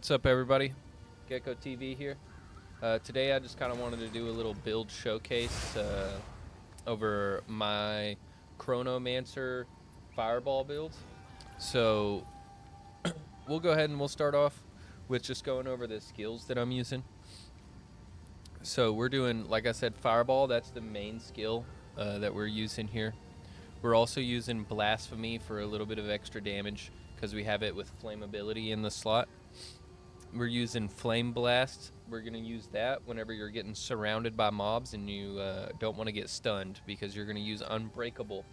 What's up, everybody? Gecko TV here. Today I just kind of wanted to do a little build showcase over my Chronomancer Fireball build. So we'll go ahead and we'll start off with just going over the skills that I'm using. So we're doing, like I said, Fireball. That's the main skill that we're using here. We're also using Blasphemy for a little bit of extra damage because we have it with flammability in the slot. We're using Flame Blast. We're going to use that whenever you're getting surrounded by mobs and you don't want to get stunned, because you're going to use Unbreakable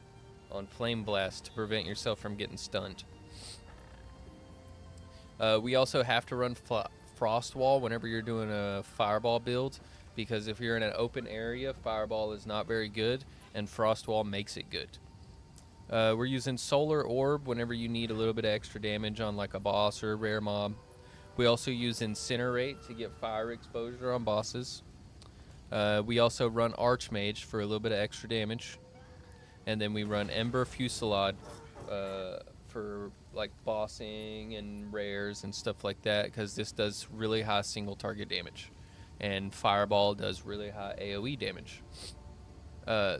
on Flame Blast to prevent yourself from getting stunned. We also have to run Frost Wall whenever you're doing a Fireball build, because if you're in an open area, Fireball is not very good, and Frost Wall makes it good. We're using Solar Orb whenever you need a little bit of extra damage on like a boss or a rare mob. We also use Incinerate to get fire exposure on bosses. We also run Archmage for a little bit of extra damage. And then we run Ember Fusillade for like bossing and rares and stuff like that, because this does really high single target damage. And Fireball does really high AoE damage.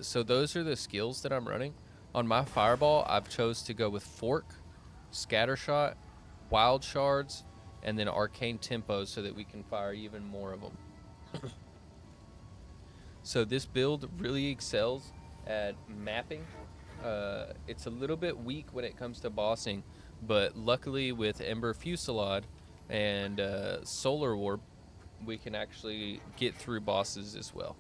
So those are the skills that I'm running. On my Fireball, I've chose to go with Fork, Scattershot, Wild Shards, and then Arcane Tempo so that we can fire even more of them. So this build really excels at mapping. It's a little bit weak when it comes to bossing, but luckily with Ember Fusillade and Solar Orb, we can actually get through bosses as well.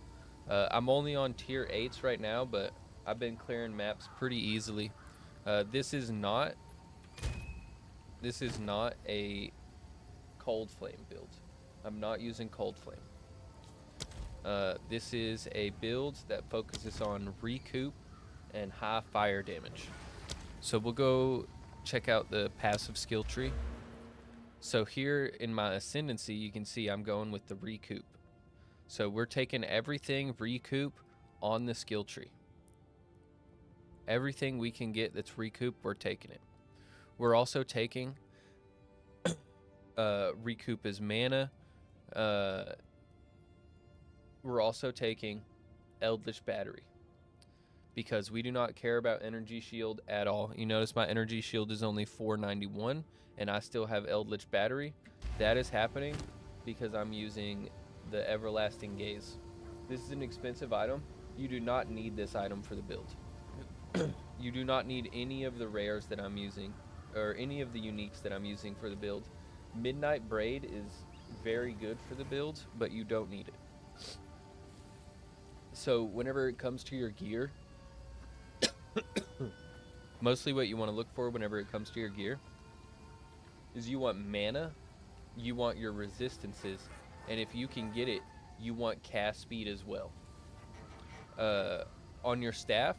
I'm only on tier 8s right now, but I've been clearing maps pretty easily. This is not a Cold Flame build. I'm not using Cold Flame. This is a build that focuses on Recoup and high fire damage. So we'll go check out the passive skill tree. So here in my Ascendancy, you can see I'm going with the Recoup. So we're taking everything Recoup on the skill tree. Everything we can get that's Recoup, we're taking it. We're also taking Recoup as mana. We're also taking Eldritch Battery, because we do not care about Energy Shield at all. You notice my Energy Shield is only 491, and I still have Eldritch Battery. That is happening because I'm using the Everlasting Gaze. This is an expensive item. You do not need this item for the build. You do not need any of the rares that I'm using, or any of the uniques that I'm using for the build. Midnight Braid is very good for the build, but you don't need it. So whenever it comes to your gear, mostly what you want to look for whenever it comes to your gear is you want mana, you want your resistances, and if you can get it, you want cast speed as well. On your staff,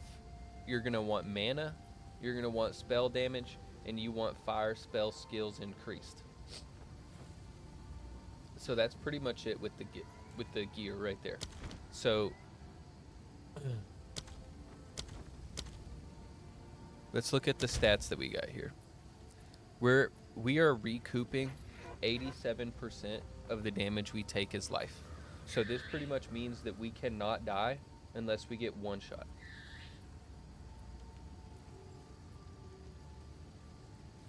you're going to want mana, you're going to want spell damage, and you want fire spell skills increased. So that's pretty much it with the gear right there. So let's look at the stats that we got here. We are recouping 87% of the damage we take as life. So this pretty much means that we cannot die unless we get one shot.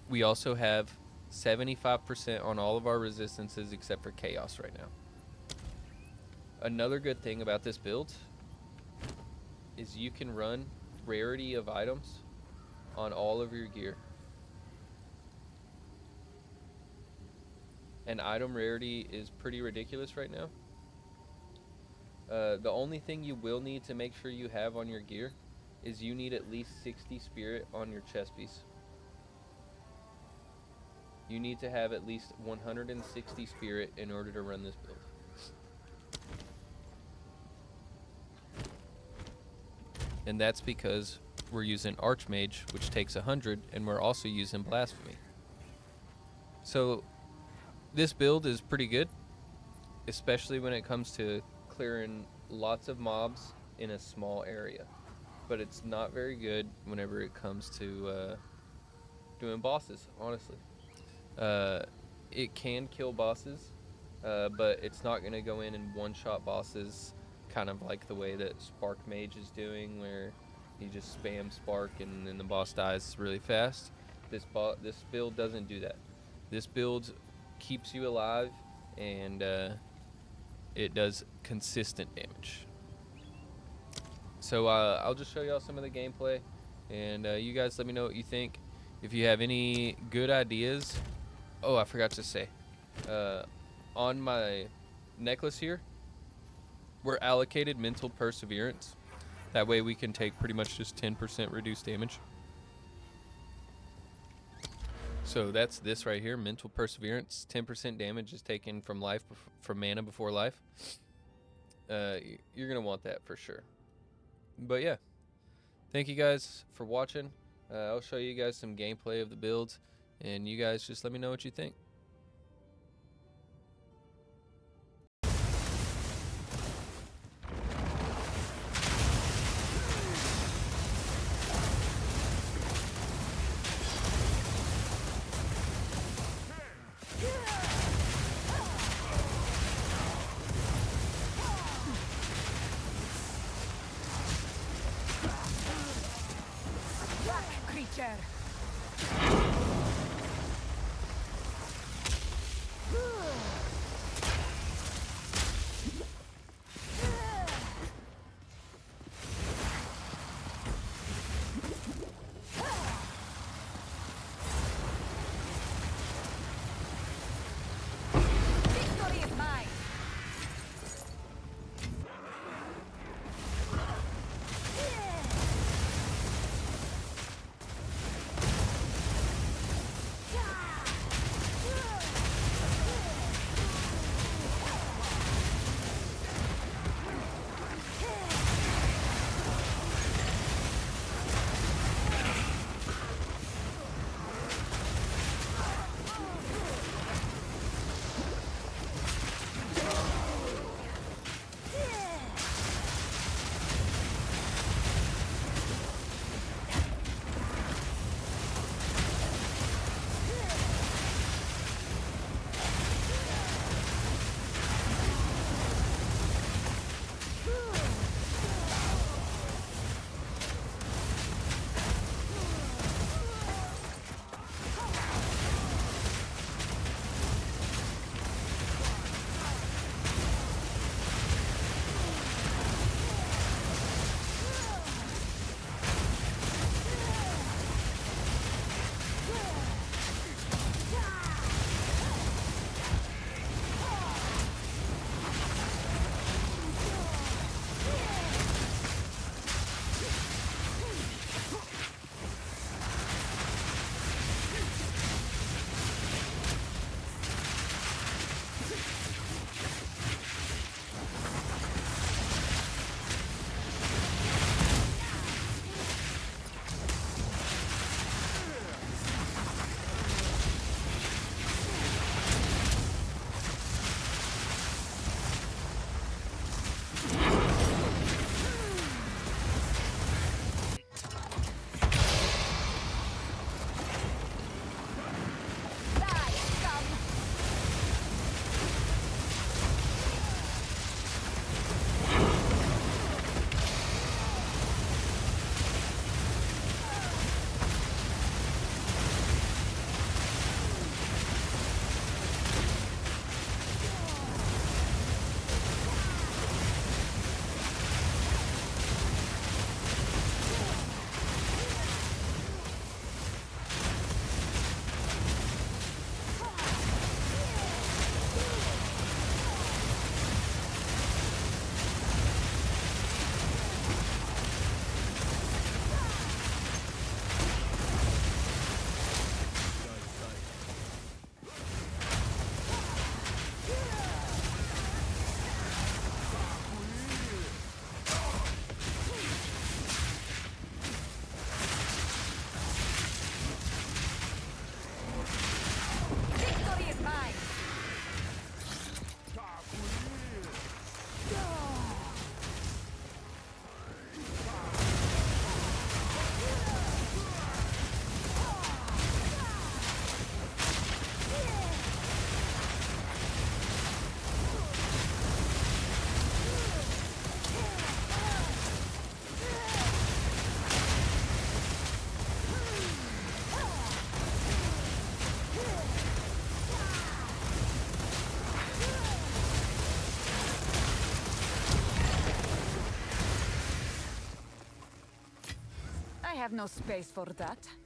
We also have 75% on all of our resistances except for Chaos right now. Another good thing about this build is you can run rarity of items on all of your gear. And item rarity is pretty ridiculous right now. The only thing you will need to make sure you have on your gear is you need at least 60 spirit on your chest piece. You need to have at least 160 spirit in order to run this build. And that's because we're using Archmage, which takes 100, and we're also using Blasphemy. So this build is pretty good, especially when it comes to clearing lots of mobs in a small area. But it's not very good whenever it comes to doing bosses, honestly. it can kill bosses, but it's not going to go in and one-shot bosses, kind of like the way that Spark Mage is doing, where you just spam Spark and then the boss dies really fast. This build doesn't do that. This build keeps you alive, and it does consistent damage. So I'll just show y'all some of the gameplay, and you guys let me know what you think. If you have any good ideas, oh, I forgot to say, on my necklace here, we're allocated mental perseverance. That way we can take pretty much just 10% reduced damage. So that's this right here, mental perseverance. 10% damage is taken from life, from mana before life. You're gonna want that for sure. But yeah, thank you guys for watching. I'll show you guys some gameplay of the builds, and you guys just let me know what you think. Creature. Victory is mine. have no space for that.